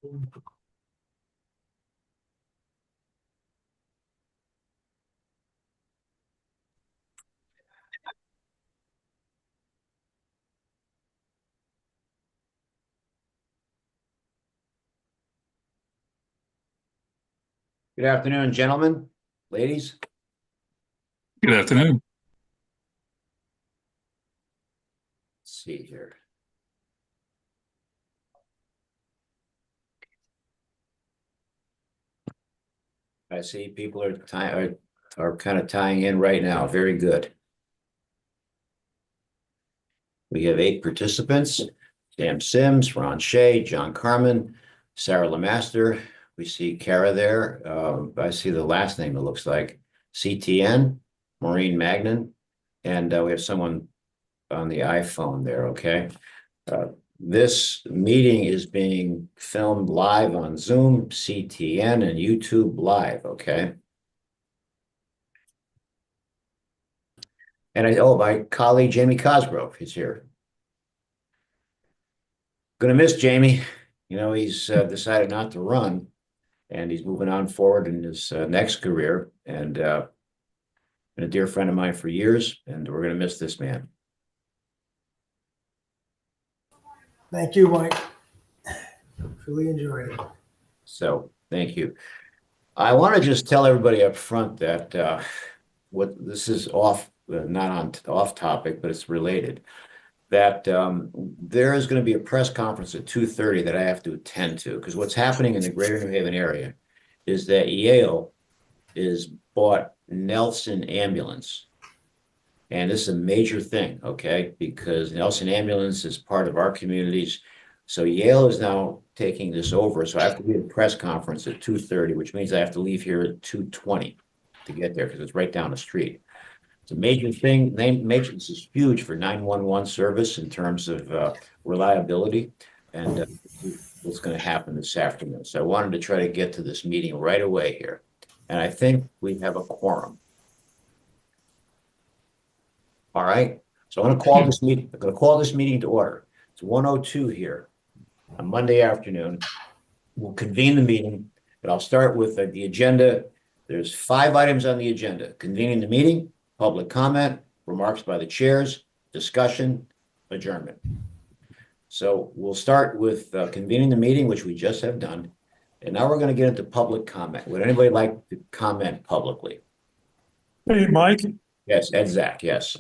Good afternoon, gentlemen, ladies. Good afternoon. Let's see here. I see people are kind of tying in right now. Very good. We have 8 participants: Sam Sims, Ron Shea, John Carmen, Sarah Lemaster. We see Kara there. I see the last name, it looks like CTN, Maureen Magnan, and we have someone on the iPhone there. Okay. This meeting is being filmed live on Zoom, CTN, and YouTube Live. Okay. And my colleague Jamie Cosgrove is here. Gonna miss Jamie. You know, he's decided not to run, and he's moving on forward in his next career. And been a dear friend of mine for years, and we're gonna miss this man. Thank you, Mike. Really enjoyed it. So thank you. I want to just tell everybody up front that what this is not on off topic, but it's related. That there is going to be a press conference at 2:30 that I have to attend to, because what's happening in the greater New Haven area is that Yale is bought Nelson Ambulance. And this is a major thing, okay? Because Nelson Ambulance is part of our communities. So Yale is now taking this over. So I have to be at a press conference at 2:30, which means I have to leave here at 2:20 to get there because it's right down the street. It's a major thing. This is huge for 911 service in terms of reliability. And what's going to happen this afternoon. So I wanted to try to get to this meeting right away here. And I think we have a quorum. All right. So I'm going to call this meeting to order. It's 1:02 here on Monday afternoon. We'll convene the meeting, but I'll start with the agenda. There's 5 items on the agenda: convening the meeting, public comment, remarks by the chairs, discussion, adjournment. So we'll start with convening the meeting, which we just have done. And now we're going to get into public comment. Would anybody like to comment publicly? Hey, Mike. Yes, Ed Zach, yes.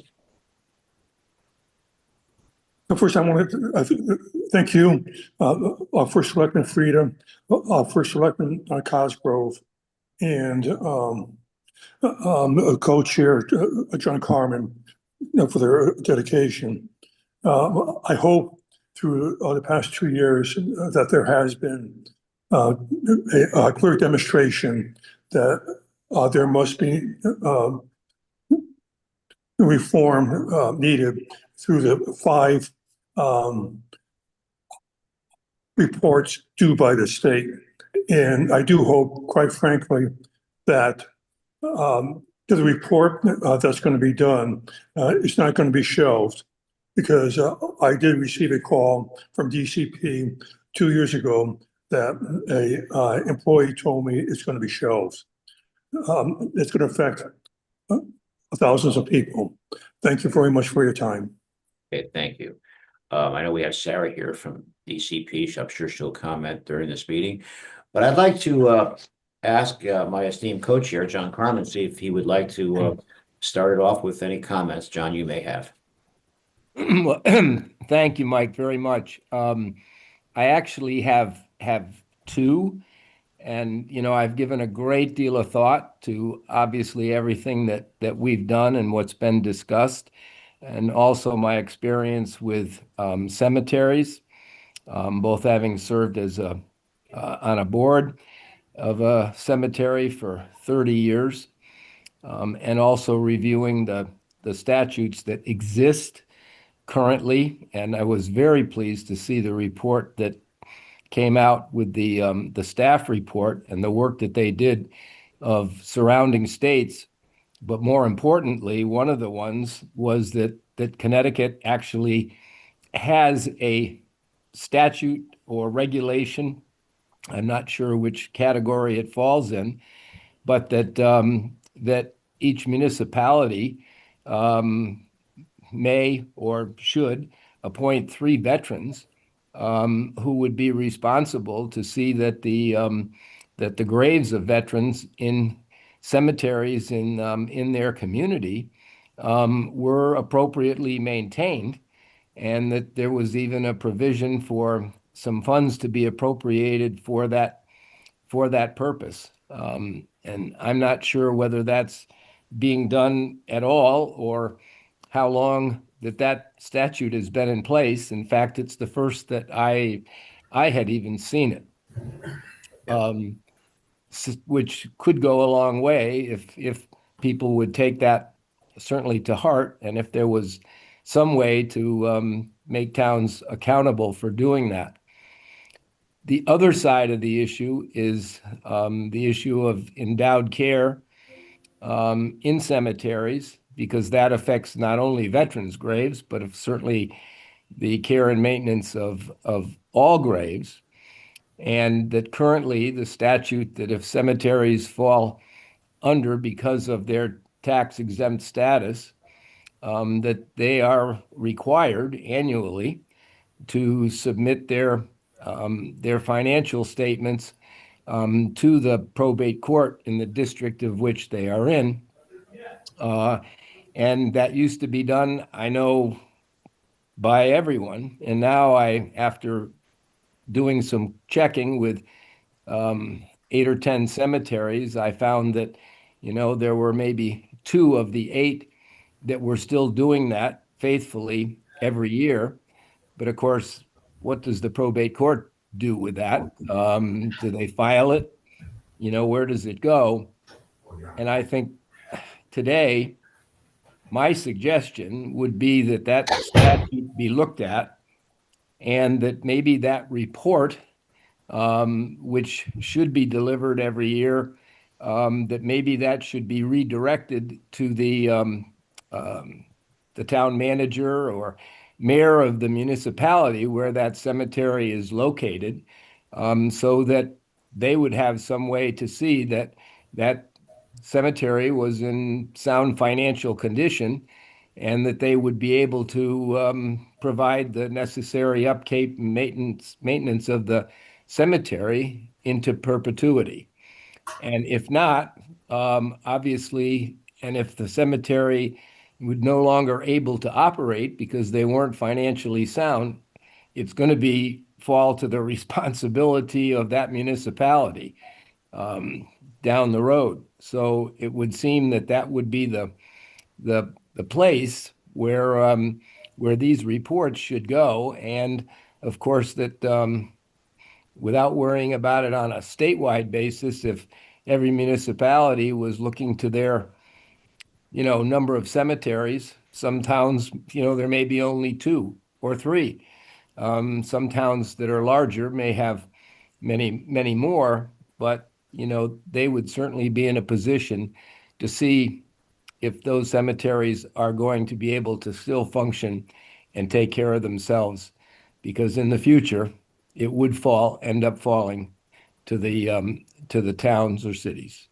First, I want to thank you, our First Selectman Frida, our First Selectman Cosgrove, and co-chair John Carmen, for their dedication. I hope through the past 2 years that there has been a clear demonstration that there must be reform needed through the 5 reports due by the state. And I do hope, quite frankly, that the report that's going to be done is not going to be shelved, because I did receive a call from DCP 2 years ago that a employee told me it's going to be shelved. It's going to affect thousands of people. Thank you very much for your time. Okay, thank you. I know we have Sarah here from DCP. So I'm sure she'll comment during this meeting. But I'd like to ask my esteemed co-chair, John Carmen, see if he would like to start it off with any comments. John, you may have. Well, thank you, Mike, very much. I actually have 2, and I've given a great deal of thought to obviously everything that we've done and what's been discussed, and also my experience with cemeteries, both having served as on a board of a cemetery for 30 years, and also reviewing the statutes that exist currently. And I was very pleased to see the report that came out with the staff report and the work that they did of surrounding states. But more importantly, one of the ones was that Connecticut actually has a statute or regulation I'm not sure which category it falls in, but that each municipality may or should appoint 3 veterans who would be responsible to see that the graves of veterans in cemeteries in their community were appropriately maintained, and that there was even a provision for some funds to be appropriated for that purpose. And I'm not sure whether that's being done at all or how long that statute has been in place. In fact, it's the first that I had even seen it. Um, which could go a long way if people would take that certainly to heart, and if there was some way to make towns accountable for doing that. The other side of the issue is the issue of endowed care in cemeteries, because that affects not only veterans' graves, but certainly the care and maintenance of all graves. And that currently the statute that if cemeteries fall under because of their tax exempt status, that they are required annually to submit their financial statements to the probate court in the district of which they are in. And that used to be done, I know, by everyone. And now after doing some checking with 8 or 10 cemeteries, I found that, there were maybe 2 of the 8 that were still doing that faithfully every year. But of course, what does the probate court do with that? Do they file it? Where does it go? And I think today, my suggestion would be that statute be looked at, and that maybe that report, which should be delivered every year, that maybe that should be redirected to the town manager or mayor of the municipality where that cemetery is located, so that they would have some way to see that that cemetery was in sound financial condition, and that they would be able to provide the necessary upkeep and maintenance of the cemetery into perpetuity. And if not, obviously, and if the cemetery would no longer able to operate because they weren't financially sound, it's going to fall to the responsibility of that municipality down the road. So it would seem that would be the place where these reports should go, and of course that without worrying about it on a statewide basis, if every municipality was looking to their number of cemeteries, some towns, there may be only 2 or 3. Some towns that are larger may have many, many more, but they would certainly be in a position to see if those cemeteries are going to be able to still function and take care of themselves, because in the future it would end up falling to the towns or cities.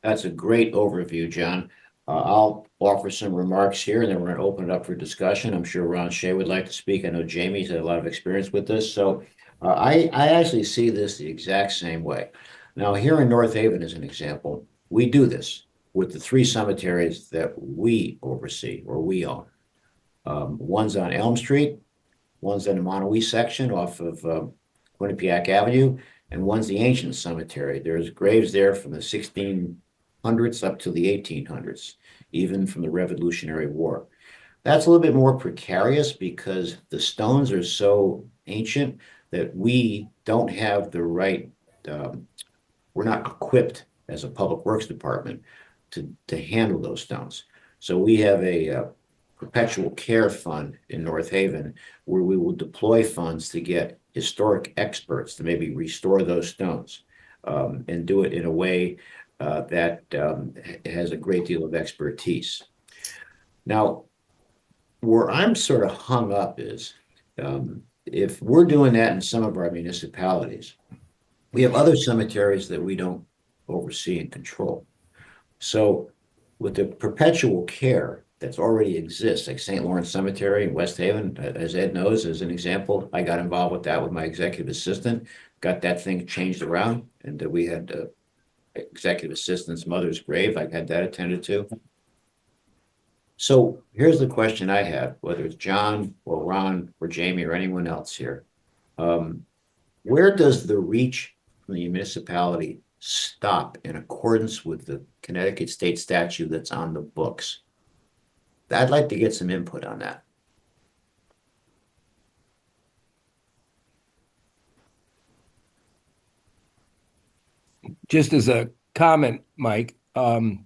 That's a great overview, John. I'll offer some remarks here, and then we're going to open it up for discussion. I'm sure Ron Shea would like to speak. I know Jamie's had a lot of experience with this. So I actually see this the exact same way. Now, here in North Haven, as an example, we do this with the 3 cemeteries that we oversee or we own. One's on Elm Street, one's in the Monowee section off of Quinnipiac Avenue, and one's the ancient cemetery. There's graves there from the 1600s up to the 1800s, even from the Revolutionary War. That's a little bit more precarious because the stones are so ancient that we don't have the right, we're not equipped as a public works department to handle those stones. So we have a perpetual care fund in North Haven where we will deploy funds to get historic experts to maybe restore those stones and do it in a way that has a great deal of expertise. Now, where I'm sort of hung up is if we're doing that in some of our municipalities, we have other cemeteries that we don't oversee and control. So with the perpetual care that's already exists, like St. Lawrence Cemetery in West Haven, as Ed knows, as an example, I got involved with that with my executive assistant, got that thing changed around, and we had executive assistant's mother's grave. I had that attended to. So here's the question I have, whether it's John or Ron or Jamie or anyone else here. Um, where does the reach from the municipality stop in accordance with the Connecticut state statute that's on the books? I'd like to get some input on that. Just as a comment, Mike, that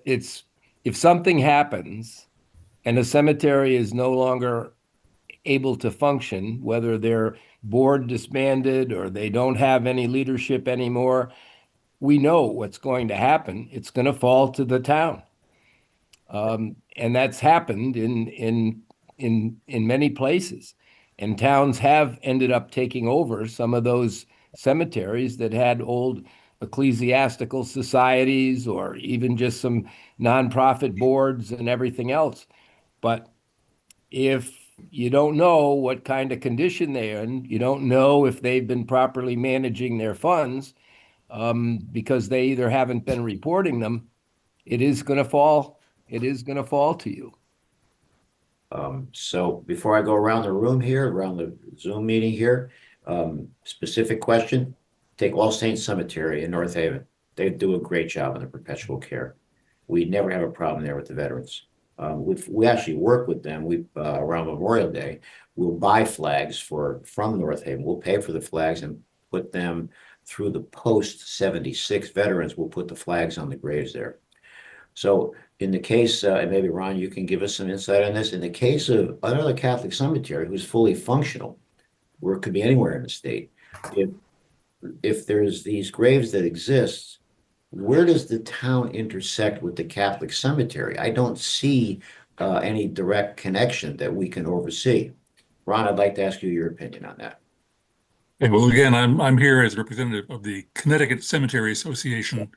it's if something happens and a cemetery is no longer able to function, whether their board disbanded or they don't have any leadership anymore, we know what's going to happen. It's going to fall to the town. And that's happened in many places. And towns have ended up taking over some of those cemeteries that had old ecclesiastical societies or even just some nonprofit boards and everything else. But if you don't know what kind of condition they're in, you don't know if they've been properly managing their funds, because they either haven't been reporting them, it is going to fall. It is going to fall to you. So before I go around the room here, around the Zoom meeting here, specific question, take All Saints Cemetery in North Haven. They do a great job in the perpetual care. We never have a problem there with the veterans. We actually work with them. Around Memorial Day, we'll buy flags from North Haven. We'll pay for the flags and put them through the post 76 veterans. We'll put the flags on the graves there. So in the case, and maybe Ron, you can give us some insight on this. In the case of another Catholic cemetery who's fully functional, where it could be anywhere in the state, if there's these graves that exist, where does the town intersect with the Catholic cemetery? I don't see any direct connection that we can oversee. Ron, I'd like to ask you your opinion on that. Okay, well, again, I'm here as a representative of the Connecticut Cemetery Association,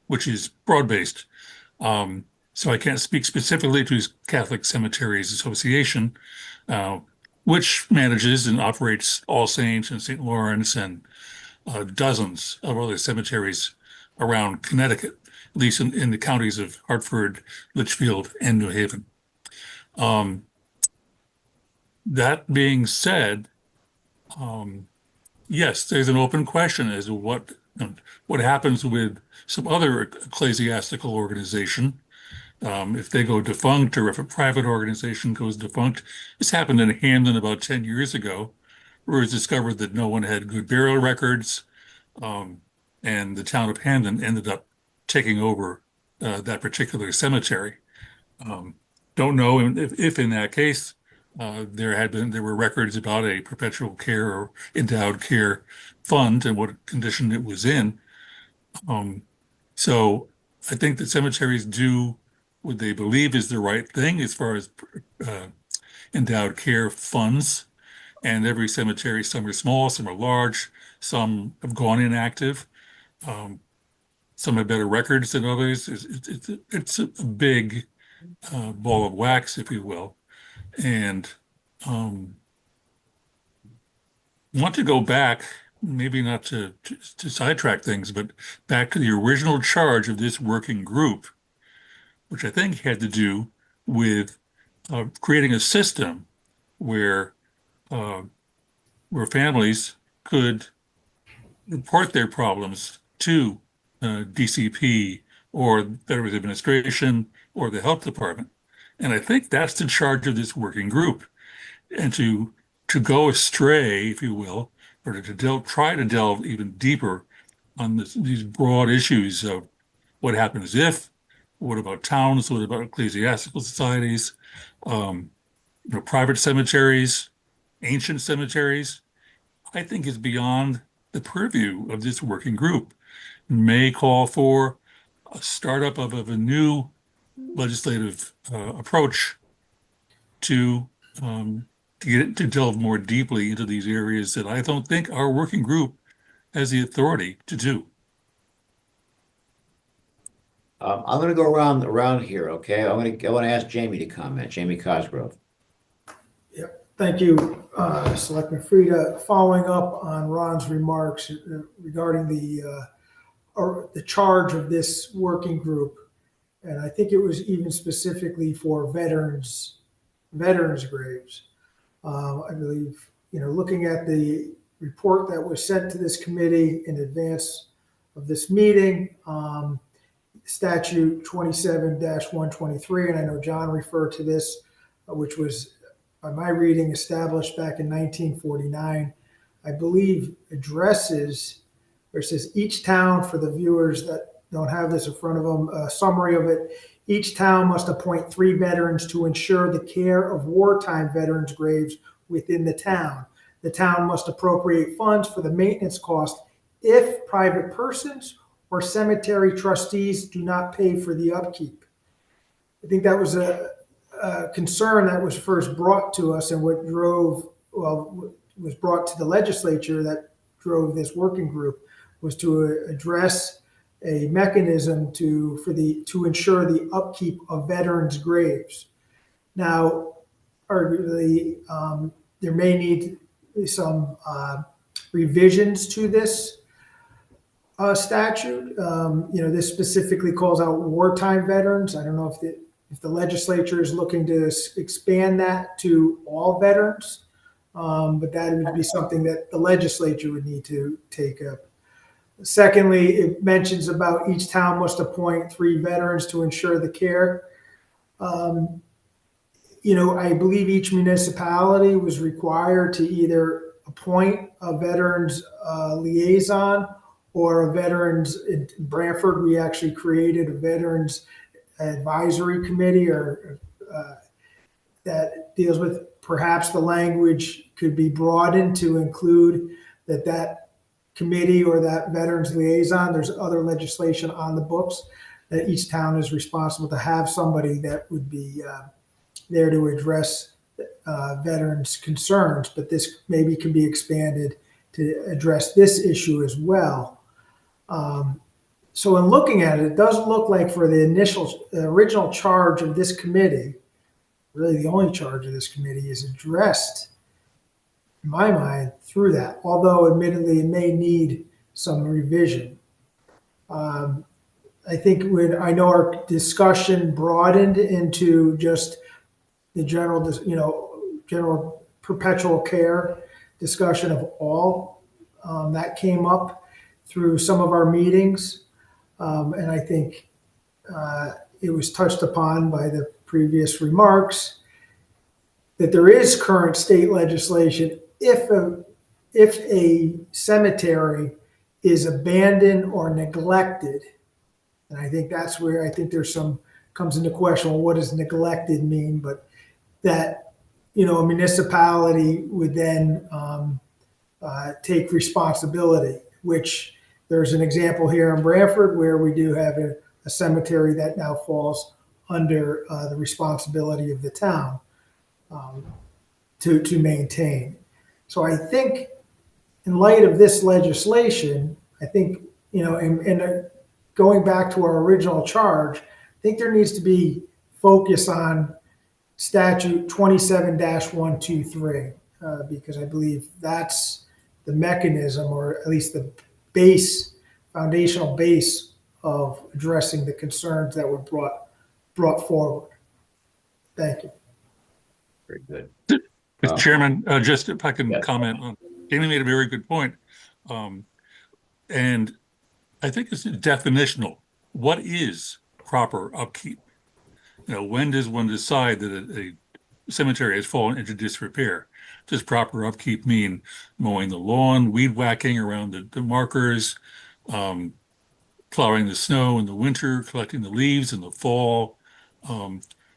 which is broad-based. So I can't speak specifically to Catholic Cemeteries Association, which manages and operates All Saints and St. Lawrence and dozens of other cemeteries around Connecticut, at least in the counties of Hartford, Litchfield, and New Haven. That being said, yes, there's an open question as to what happens with some other ecclesiastical organization if they go defunct or if a private organization goes defunct. This happened in Hamden about 10 years ago, where it was discovered that no one had good burial records, and the town of Hamden ended up taking over that particular cemetery. Don't know if in that case there were records about a perpetual care or endowed care fund and what condition it was in. So I think that cemeteries do what they believe is the right thing as far as endowed care funds. And every cemetery, some are small, some are large, some have gone inactive, some have better records than others. It's a big ball of wax, if you will. And want to go back, maybe not to sidetrack things, but back to the original charge of this working group, which I think had to do with creating a system where families could report their problems to DCP or Veterans Administration or the Health Department. And I think that's the charge of this working group. And to go astray, if you will, or to try to delve even deeper on these broad issues of what happens if, what about towns, what about ecclesiastical societies, private cemeteries, ancient cemeteries, I think is beyond the purview of this working group. May call for a startup of a new legislative approach to to delve more deeply into these areas that I don't think our working group has the authority to do. I'm going to go around here. Okay, I want to ask Jamie to comment. Jamie Cosgrove. Yep. Thank you, Selectman Frida. Following up on Ron's remarks regarding the charge of this working group, and I think it was even specifically for veterans graves. I believe, looking at the report that was sent to this committee in advance of this meeting, statute 27-123, and I know John referred to this, which was, by my reading, established back in 1949, I believe addresses, or it says each town, for the viewers that don't have this in front of them, a summary of it. Each town must appoint 3 veterans to ensure the care of wartime veterans' graves within the town. The town must appropriate funds for the maintenance cost if private persons or cemetery trustees do not pay for the upkeep. I think that was a concern that was first brought to us, and what was brought to the legislature that drove this working group was to address a mechanism to ensure the upkeep of veterans' graves. Now, arguably, there may need some revisions to this statute. This specifically calls out wartime veterans. I don't know if the legislature is looking to expand that to all veterans, but that would be something that the legislature would need to take up. Secondly, it mentions about each town must appoint 3 veterans to ensure the care. I believe each municipality was required to either appoint a veterans liaison or a veterans. In Brantford, we actually created a veterans advisory committee that deals with, perhaps the language could be broadened to include that committee or that veterans liaison. There's other legislation on the books that each town is responsible to have somebody that would be there to address veterans' concerns, but this maybe can be expanded to address this issue as well. So in looking at it, it doesn't look like for the original charge of this committee, really the only charge of this committee is addressed, in my mind, through that, although admittedly it may need some revision. I think I know our discussion broadened into just the general perpetual care discussion of all, that came up through some of our meetings. And I think it was touched upon by the previous remarks that there is current state legislation if a cemetery is abandoned or neglected. And I think that's where I think comes into question, well, what does neglected mean? But that, a municipality would then take responsibility, which there's an example here in Brantford where we do have a cemetery that now falls under the responsibility of the town to maintain. So I think in light of this legislation, I think, and going back to our original charge, I think there needs to be focus on statute 27-123, because I believe that's the mechanism, or at least the foundational base of addressing the concerns that were brought forward. Thank you. Very good. Mr. Chairman, just if I can Yes. comment on, Jamie made a very good point. And I think it's definitional. What is proper upkeep? When does one decide that a cemetery has fallen into disrepair? Does proper upkeep mean mowing the lawn, weed whacking around the markers, plowing the snow in the winter, collecting the leaves in the fall?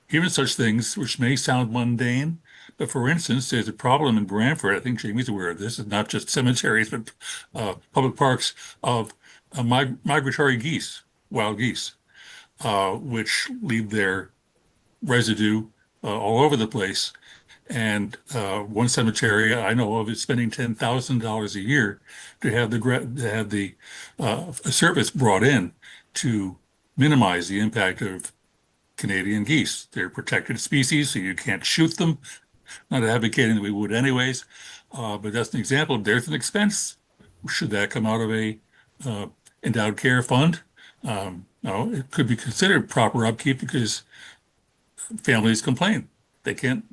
Hearing such things, which may sound mundane, but for instance, there's a problem in Brantford. I think Jamie's aware of this. It's not just cemeteries, but public parks of migratory geese, wild geese, which leave their residue all over the place. And one cemetery I know of is spending $10,000 a year to have a service brought in to minimize the impact of Canadian geese. They're protected species, so you can't shoot them. Not advocating that we would anyways, but that's an example. There's an expense. Should that come out of a endowed care fund? No, it could be considered proper upkeep because families complain. They can't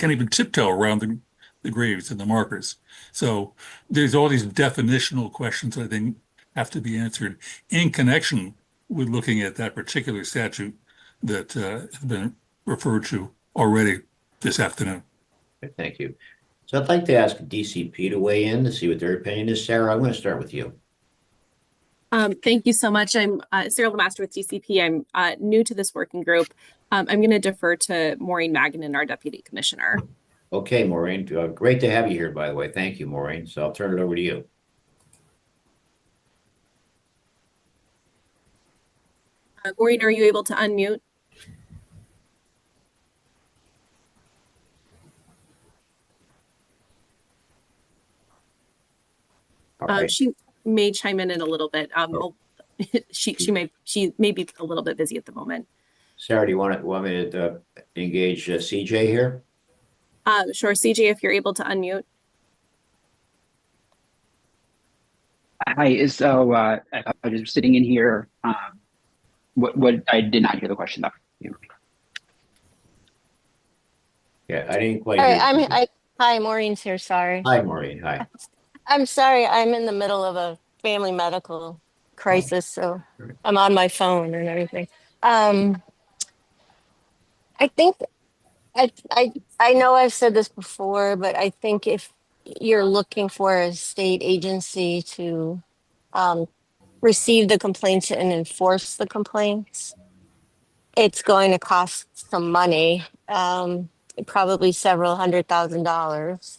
even tiptoe around the graves and the markers. So there's all these definitional questions that I think have to be answered in connection with looking at that particular statute that has been referred to already this afternoon. Thank you. So I'd like to ask DCP to weigh in to see what their opinion is. Sarah, I'm going to start with you. Thank you so much. I'm Sarah Lemaster with DCP. I'm new to this working group. I'm going to defer to Maureen Maganin, our Deputy Commissioner. Okay, Maureen, great to have you here, by the way. Thank you, Maureen. So I'll turn it over to you. Maureen, are you able to unmute? All right. She may chime in a little bit. She may be a little bit busy at the moment. Sarah, do you want me to engage CJ here? Sure, CJ, if you're able to unmute. Hi, so I was just sitting in here. What I did not hear the question though. Yeah, I didn't quite All hear. right, hi, Maureen's here, sorry. Hi, Maureen. Hi. I'm sorry, I'm in the middle of a family medical crisis, so Sure. I'm on my phone and everything. I think I know I've said this before, but I think if you're looking for a state agency to receive the complaints and enforce the complaints, it's going to cost some money, probably several $100,000.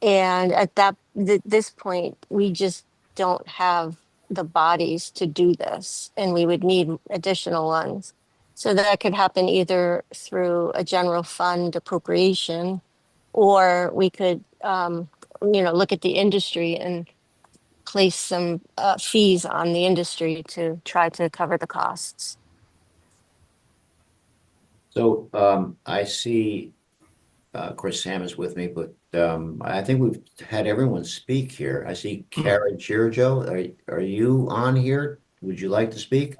And at this point, we just don't have the bodies to do this, and we would need additional ones. So that could happen either through a general fund appropriation, or we could, look at the industry and place some fees on the industry to try to cover the costs. So I see, of course, Sam is with me, but I think we've had everyone speak here. I see Kara Girjo. Are you on here? Would you like to speak?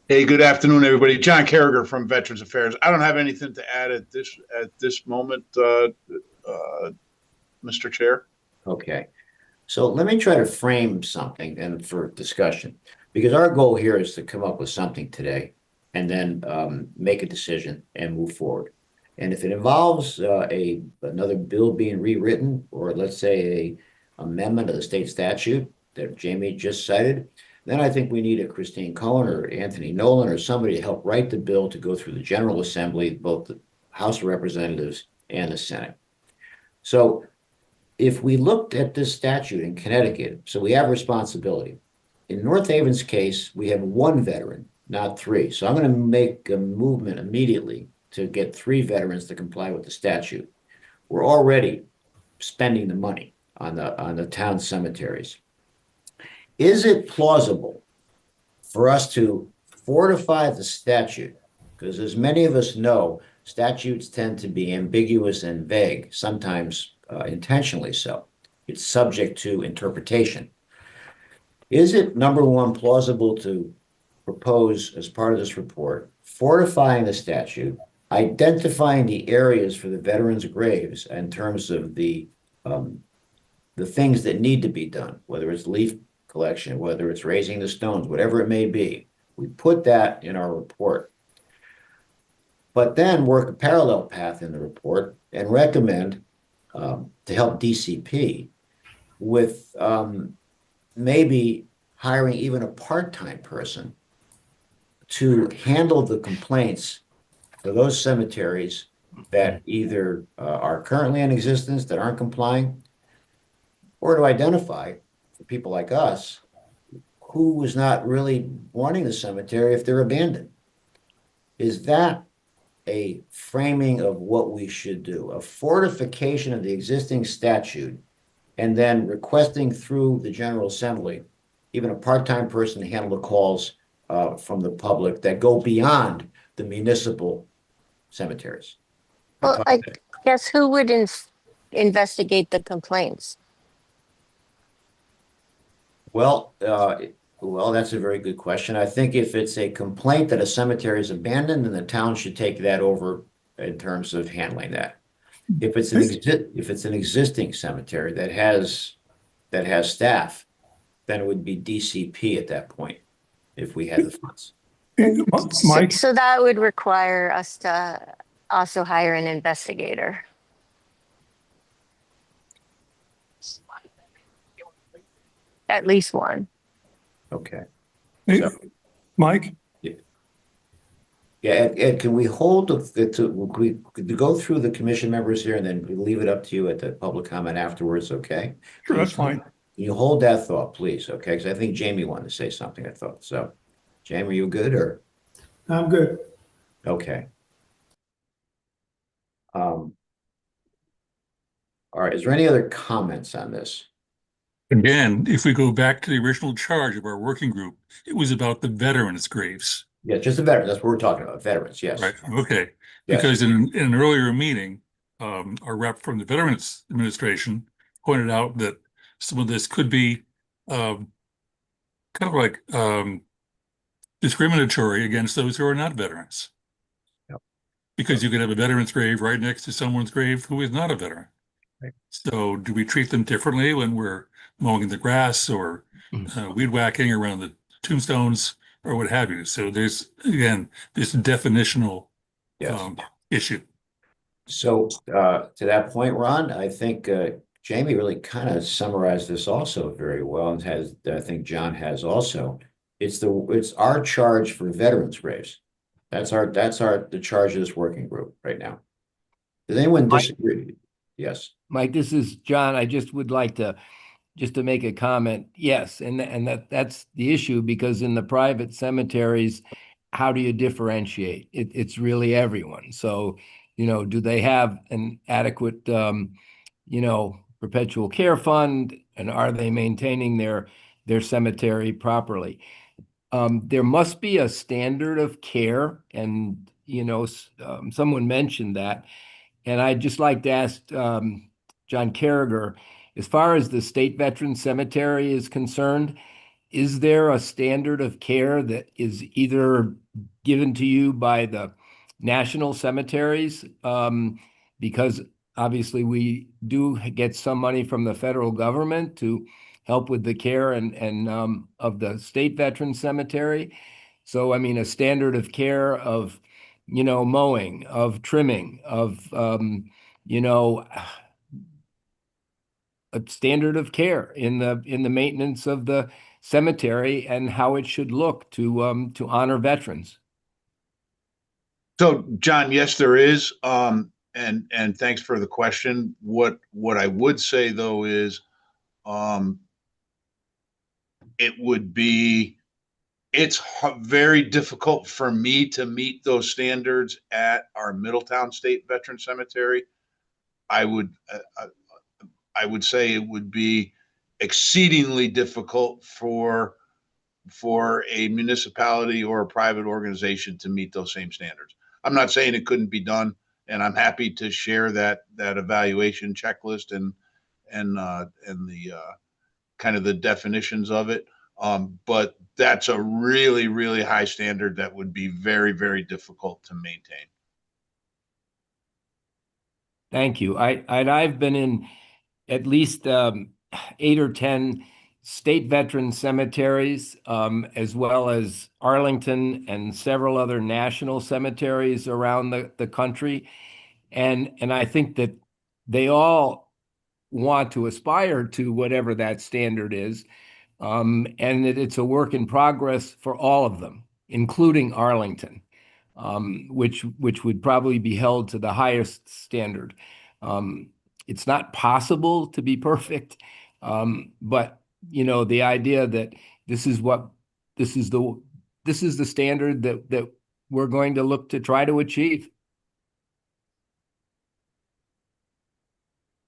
Hey, good afternoon, everybody. John Carragher from Veterans Affairs. I don't have anything to add at this moment, Mr. Chair. Okay. So let me try to frame something and for discussion, because our goal here is to come up with something today and then make a decision and move forward. And if it involves another bill being rewritten, or let's say a amendment of the state statute that Jamie just cited, then I think we need a Christine Cohen or Anthony Nolan or somebody to help write the bill to go through the General Assembly, both the House of Representatives and the Senate. So if we looked at this statute in Connecticut, so we have responsibility. In North Haven's case, we have one veteran, not three. So I'm going to make a movement immediately to get 3 veterans to comply with the statute. We're already spending the money on the town cemeteries. Is it plausible for us to fortify the statute? Because as many of us know, statutes tend to be ambiguous and vague, sometimes intentionally so. It's subject to interpretation. Is it, number one, plausible to propose as part of this report, fortifying the statute, identifying the areas for the veterans' graves in terms of the things that need to be done, whether it's leaf collection, whether it's raising the stones, whatever it may be. We put that in our report. But then work a parallel path in the report and recommend to help DCP with maybe hiring even a part-time person to handle the complaints for those cemeteries that either are currently in existence that aren't complying, or to identify for people like us who is not really wanting the cemetery if they're abandoned. is that a framing of what we should do? A fortification of the existing statute and then requesting through the General Assembly, even a part-time person to handle the calls from the public that go beyond the municipal cemeteries. Well, I guess who would investigate the complaints? Well, well, that's a very good question. I think if it's a complaint that a cemetery is abandoned, then the town should take that over in terms of handling that. If it's an existing cemetery that has staff, then it would be DCP at that point if we had the funds. Mike, So that would require us to also hire an investigator. At least one. Okay. hey, So, Mike, yeah, Ed, can we hold to go through the commission members here and then leave it up to you at the public comment afterwards, okay? sure, that's fine. Can you hold that thought, please, okay? Because I think Jamie wanted to say something, I thought. So, Jamie, are you good or? I'm good. Okay. All right, is there any other comments on this? Again, if we go back to the original charge of our working group, it was about the veterans' graves. Yeah, just the veterans, that's what we're talking about, veterans, yes. Right, okay. Yes. Because in an earlier meeting, our rep from the Veterans Administration pointed out that some of this could be kind of like discriminatory against those who are not veterans. Yep. Because you could have a veteran's grave right next to someone's grave who is not a veteran. Right. So do we treat them differently when we're mowing the grass or weed whacking around the tombstones or what have you? So there's, again, this definitional Yes. Issue. So to that point, Ron, I think Jamie really kind of summarized this also very well, and I think John has also. It's our charge for veterans graves. That's the charge of this working group right now. Does anyone disagree? Yes. Mike, this is John. I just would like to make a comment. Yes, and that's the issue, because in the private cemeteries, how do you differentiate? It's really everyone. So, do they have an adequate, perpetual care fund, and are they maintaining their cemetery properly? There must be a standard of care, and someone mentioned that, and I'd just like to ask John Carragher, as far as the State Veteran Cemetery is concerned, is there a standard of care that is either given to you by the national cemeteries? Because obviously we do get some money from the federal government to help with the care and of the State Veteran Cemetery. So, I mean, a standard of care of, mowing, of trimming, of, a standard of care in the maintenance of the cemetery and how it should look to honor veterans. So, John, yes, there is. And thanks for the question. What I would say though is, it would be it's very difficult for me to meet those standards at our Middletown State Veteran Cemetery. I would say it would be exceedingly difficult for a municipality or a private organization to meet those same standards. I'm not saying it couldn't be done, and I'm happy to share that evaluation checklist and the kind of the definitions of it. But that's a really, really high standard that would be very, very difficult to maintain. Thank you. I've been in at least 8 or 10 state veteran cemeteries, as well as Arlington and several other national cemeteries around the country. And I think that they all want to aspire to whatever that standard is, and that it's a work in progress for all of them, including Arlington, which would probably be held to the highest standard. It's not possible to be perfect, but the idea that this is the standard that we're going to look to try to achieve.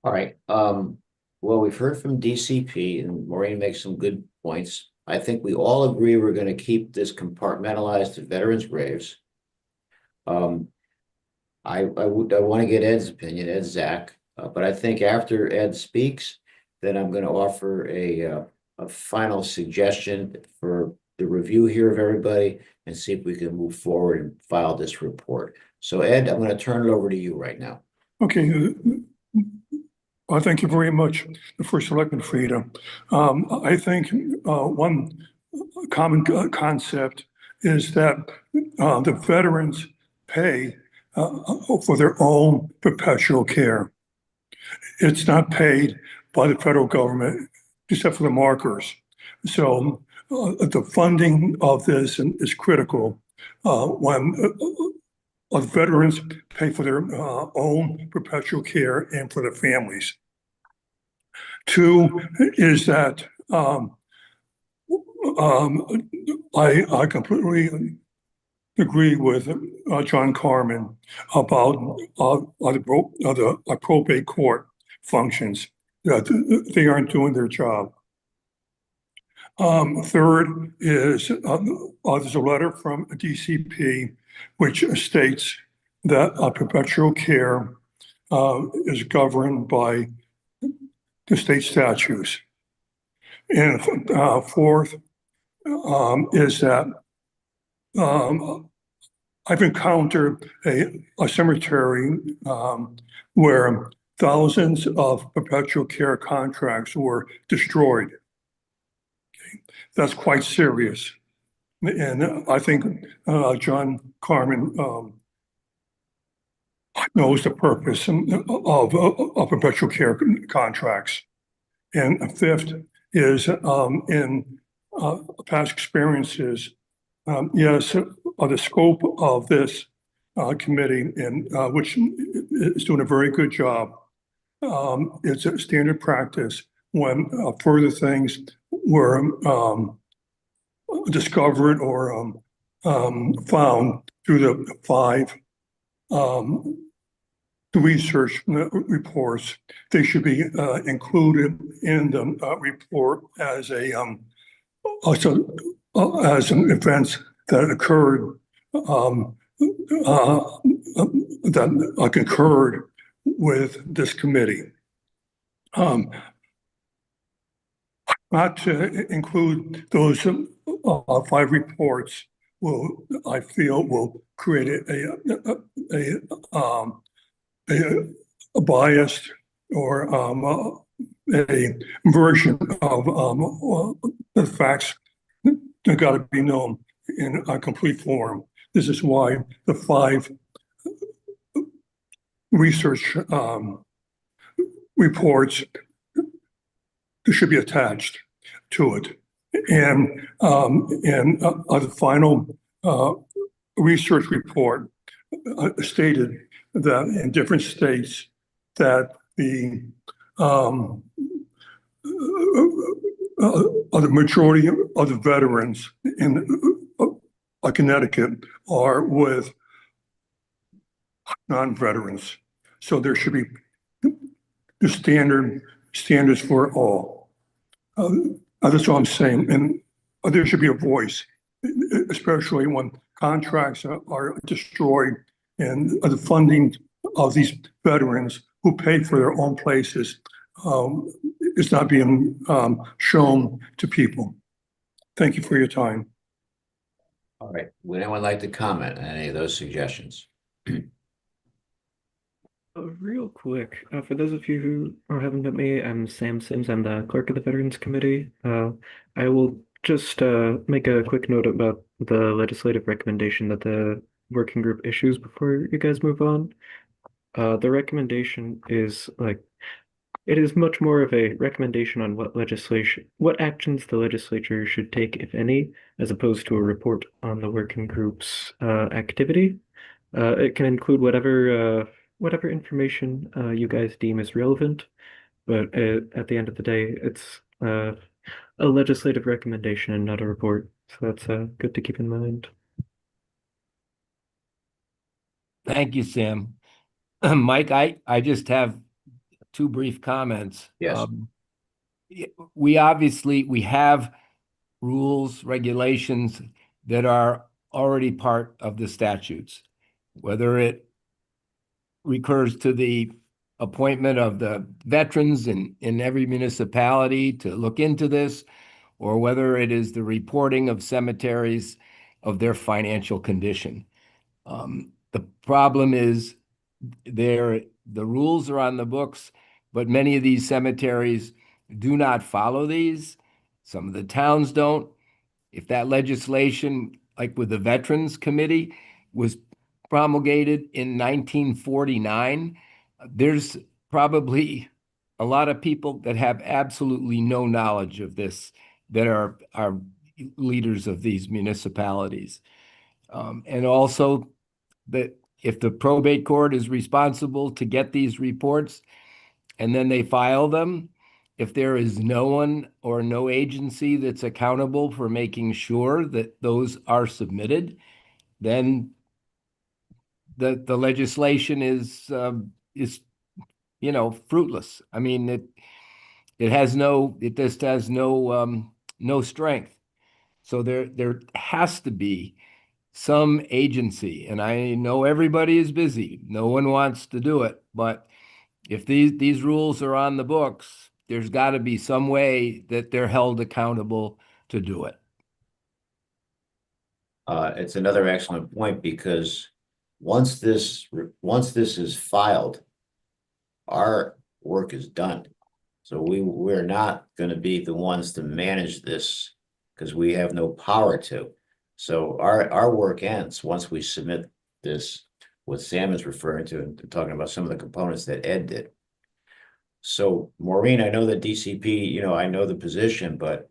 All right. Well, we've heard from DCP and Maureen makes some good points. I think we all agree we're going to keep this compartmentalized to veterans' graves. Um, I want to get Ed's opinion, Ed Zach, but I think after Ed speaks, then I'm going to offer a final suggestion for the review here of everybody and see if we can move forward and file this report. So Ed, I'm going to turn it over to you right now. Okay, thank you very much, the First Selectman Frida. I think one common concept is that the veterans pay for their own perpetual care. It's not paid by the federal government except for the markers. So the funding of this is critical when veterans pay for their own perpetual care and for their families. Two is that I completely agree with John Carmen about the probate court functions. They aren't doing their job. Third is there's a letter from DCP which states that perpetual care is governed by the state statutes. And fourth is that I've encountered a cemetery where thousands of perpetual care contracts were destroyed. Okay. That's quite serious. And I think John Carmen knows the purpose of perpetual care contracts. And fifth is in past experiences, yes, the scope of this committee, and which is doing a very good job. It's a standard practice when further things were discovered or found through the five research reports. They should be included in the report as also as an events that occurred that concurred with this committee. Not to include those five reports I feel will create a biased or a version of the facts that got to be known in a complete form. This is why the five research reports should be attached to it. And the final research report stated that in different states that the majority of the veterans in Connecticut are with non-veterans. So there should be the standards for all. That's all I'm saying. And there should be a voice, especially when contracts are destroyed and the funding of these veterans who paid for their own places is not being shown to people. Thank you for your time. All right. Would anyone like to comment on any of those suggestions? Real quick, for those of you who haven't met me, I'm Sam Sims. I'm the clerk of the Veterans Committee. I will just make a quick note about the legislative recommendation that the working group issues before you guys move on. The recommendation is it is much more of a recommendation on what actions the legislature should take, if any, as opposed to a report on the working group's activity. It can include whatever information you guys deem is relevant, but at the end of the day, it's a legislative recommendation and not a report. So that's good to keep in mind. Thank you, Sam. Mike, I just have two brief comments. Yes. We have rules, regulations that are already part of the statutes, whether it recurs to the appointment of the veterans in every municipality to look into this, or whether it is the reporting of cemeteries of their financial condition. The problem is the rules are on the books, but many of these cemeteries do not follow these. Some of the towns don't. If that legislation, like with the Veterans Committee, was promulgated in 1949, there's probably a lot of people that have absolutely no knowledge of this that are leaders of these municipalities. And also that if the probate court is responsible to get these reports and then they file them, if there is no one or no agency that's accountable for making sure that those are submitted, then the legislation is fruitless. I mean, it just has no strength. So there has to be some agency, and I know everybody is busy. No one wants to do it, but if these rules are on the books, there's got to be some way that they're held accountable to do it. It's another excellent point because once this is filed, our work is done. So we're not going to be the ones to manage this because we have no power to. So our work ends once we submit this, what Sam is referring to and talking about some of the components that Ed did. So Maureen, I know the DCP, I know the position, but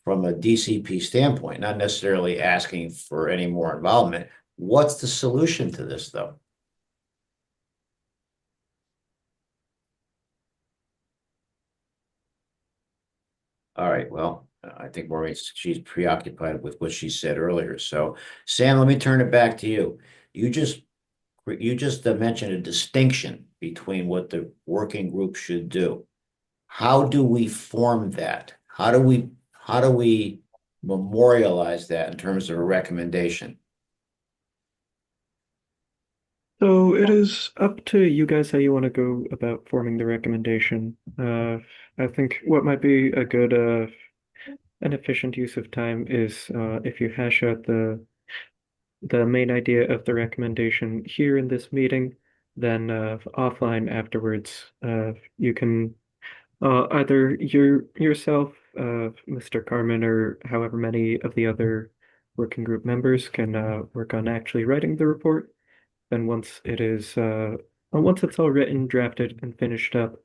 from a DCP standpoint, not necessarily asking for any more involvement, what's the solution to this though? All right, well, I think Maureen, she's preoccupied with what she said earlier. So Sam, let me turn it back to you. You just mentioned a distinction between what the working group should do. How do we form that? How do we memorialize that in terms of a recommendation? So it is up to you guys how you want to go about forming the recommendation. I think what might be a good an efficient use of time is if you hash out the main idea of the recommendation here in this meeting, then offline afterwards, you can either yourself, Mr. Carmen, or however many of the other working group members can work on actually writing the report. Then once it's all written, drafted, and finished up,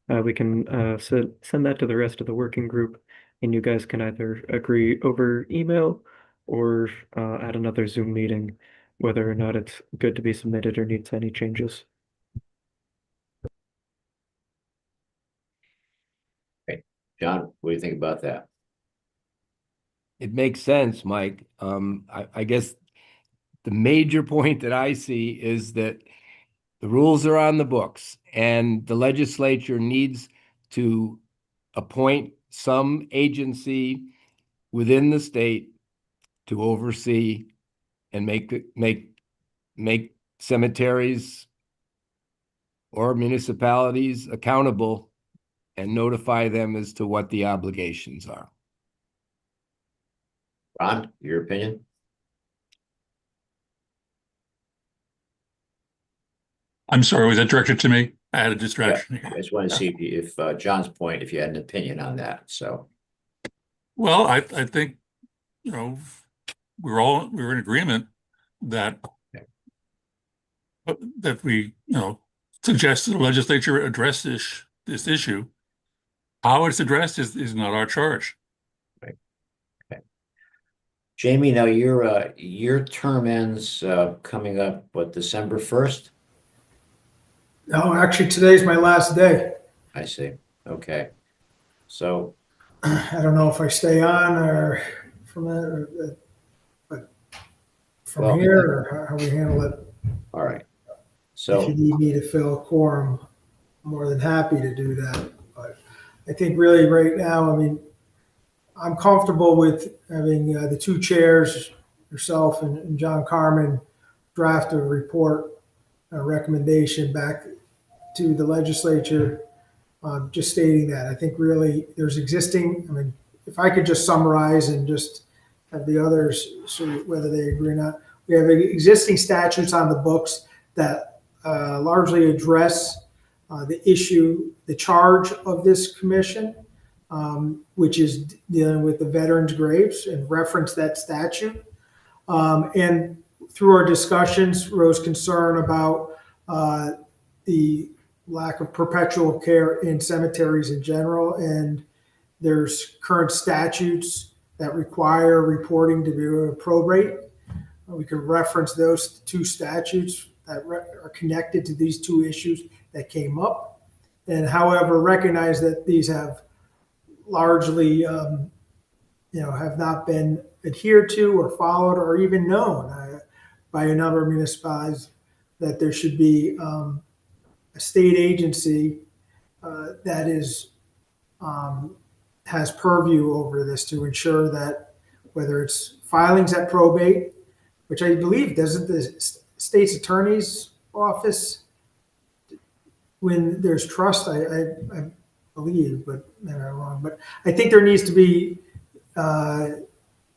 we can send that to the rest of the working group, and you guys can either agree over email or at another Zoom meeting whether or not it's good to be submitted or needs any changes. Okay. John, what do you think about that? It makes sense, Mike. I guess the major point that I see is that the rules are on the books and the legislature needs to appoint some agency within the state to oversee and make cemeteries or municipalities accountable and notify them as to what the obligations are. Ron, your opinion? I'm sorry, was that directed to me? I had a distraction I here. just want to see if John's point, if you had an opinion on that. So, Well, I think, we're in agreement that we, suggest that the legislature address this issue. How it's addressed is not our charge. right. Okay. Jamie, now your term ends coming up, what, December 1st? No, actually, today's my last day. I see. Okay. So, I don't know if I stay on from that, but from well, here or how we handle it. All right. If you So, need me to fill a quorum, I'm more than happy to do that. But I think really right now, I mean, I'm comfortable with having the two chairs, yourself and John Carmen, draft a report, a recommendation back to the legislature, just stating that. I think really there's existing, I mean, if I could just summarize and just have the others, so whether they agree or not, we have existing statutes on the books that largely address the issue, the charge of this commission, which is dealing with the veterans' graves and reference that statute. And through our discussions, rose concern about the lack of perpetual care in cemeteries in general. And there's current statutes that require reporting to be able to probate. We could reference those two statutes that are connected to these two issues that came up. And however, recognize that these have largely, have not been adhered to or followed or even known by a number of municipalities, that there should be a state agency that is has purview over this to ensure that whether it's filings at probate, which I believe doesn't the state's attorney's office, when there's trust, I believe, but maybe I'm wrong. But I think there needs to be,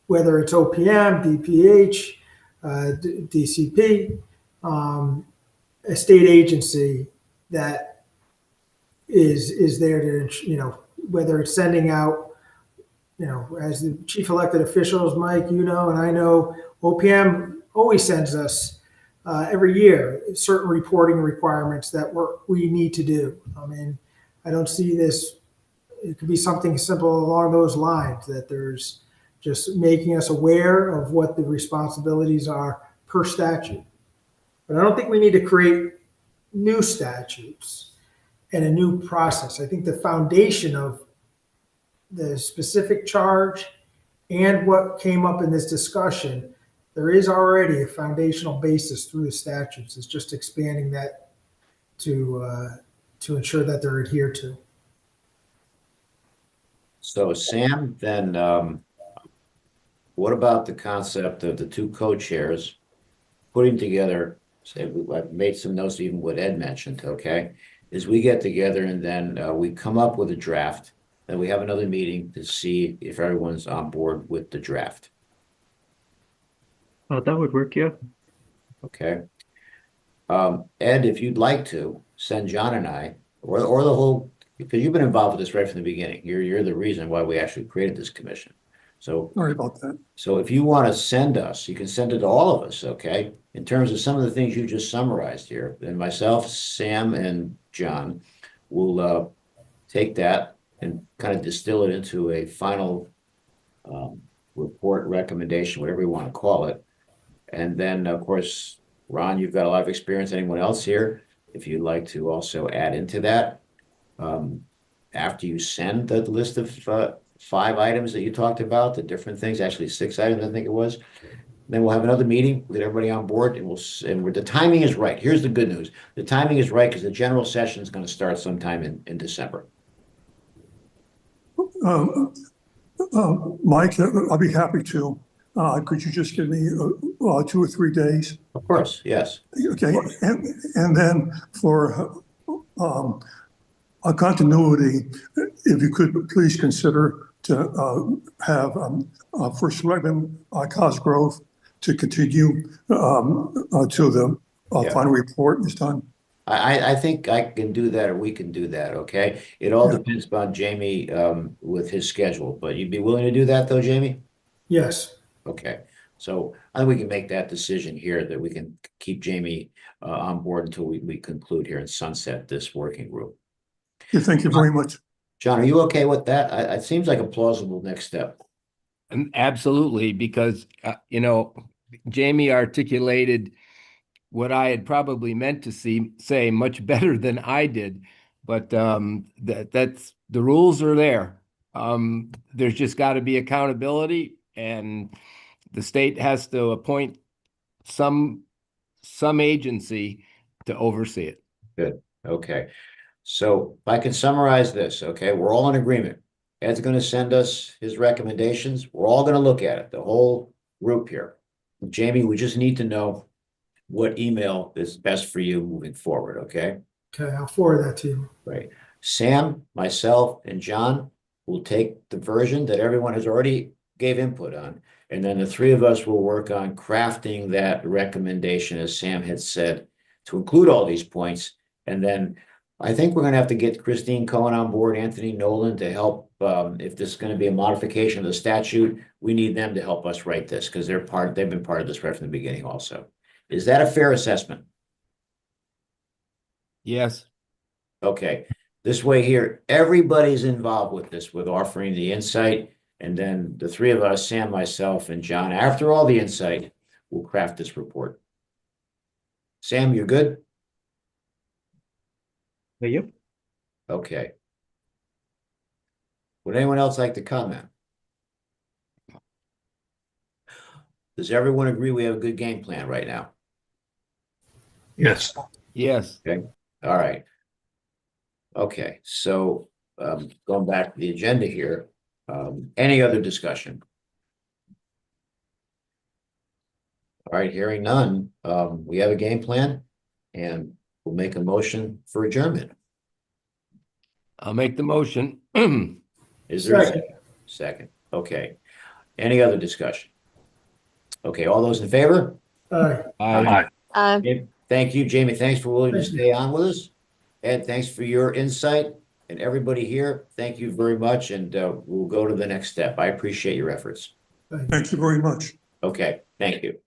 whether it's OPM, DPH, DCP, a state agency that is there to, whether it's sending out, as the chief elected officials, Mike, and I know OPM always sends us every year certain reporting requirements that we need to do. I mean, I don't see this. It could be something simple along those lines, that there's just making us aware of what the responsibilities are per statute. But I don't think we need to create new statutes and a new process. I think the foundation of the specific charge and what came up in this discussion, there is already a foundational basis through the statutes. It's just expanding that to ensure that they're adhered to. so Sam, then what about the concept of the two co-chairs putting together, say, I've made some notes, even what Ed mentioned, okay? Is we get together and then we come up with a draft, then we have another meeting to see if everyone's on board with the draft, That would work, yeah. okay? Ed, if you'd like to, send John and I, or the whole, because you've been involved with this right from the beginning. You're the reason why we actually created this commission. So Sorry about that. So if you want to send us, you can send it to all of us, okay? In terms of some of the things you just summarized here, then myself, Sam, and John will take that and kind of distill it into a final report, recommendation, whatever you want to call it. And then, of course, Ron, you've got a lot of experience. Anyone else here, if you'd like to also add into that, after you send the list of 5 items that you talked about, the different things, actually 6 items, I think it was. Then we'll have another meeting, get everybody on board, and the timing is right. Here's the good news. The timing is right because the general session is going to start sometime in December. Mike, I'll be happy to. Could you just give me 2 or 3 days? Of course, yes. Okay, and then for a continuity, if you could please consider to have First Selectman Cosgrove to continue till the Yeah. final report is done. I think I can do that, or we can do that, okay? It all Yeah. depends upon Jamie with his schedule, but you'd be willing to do that though, Jamie? Yes. Okay, so I think we can make that decision here, that we can keep Jamie on board until we conclude here and sunset this working group. Yeah, thank you very much. John, are you okay with that? It seems like a plausible next step. Absolutely, because Jamie articulated what I had probably meant to say much better than I did, but that's the rules are there. There's just got to be accountability, and the state has to appoint some some agency to oversee it. Good. Okay. So if I can summarize this, okay, we're all in agreement. Ed's going to send us his recommendations. We're all going to look at it, the whole group here. Jamie, we just need to know what email is best for you moving forward, okay? Okay, I'll forward that to you. Right. Sam, myself, and John will take the version that everyone has already gave input on. And then the three of us will work on crafting that recommendation, as Sam had said, to include all these points. And then I think we're going to have to get Christine Cohen on board, Anthony Nolan to help. If this is going to be a modification of the statute, we need them to help us write this because they've been part of this right from the beginning also. Is that a fair assessment? Yes. Okay, this way here, everybody's involved with this, with offering the insight. And then the three of us, Sam, myself, and John, after all the insight, will craft this report. Sam, you're good? Yep. Okay. Would anyone else like to comment? Does everyone agree we have a good game plan right now? Yes. Yes. Okay, all right. Okay, so going back to the agenda here, any other discussion? All right, hearing none, we have a game plan and we'll make a motion for adjournment. I'll make the motion. Is there a Second. second? Okay. Any other discussion? Okay, all those in favor? Aye. Aye. Okay, thank you, Jamie. Thanks for willing to Thank you. stay on with us. Ed, thanks for your insight. And everybody here, thank you very much. And we'll go to the next step. I appreciate your efforts. Thank you very much. Okay, thank you.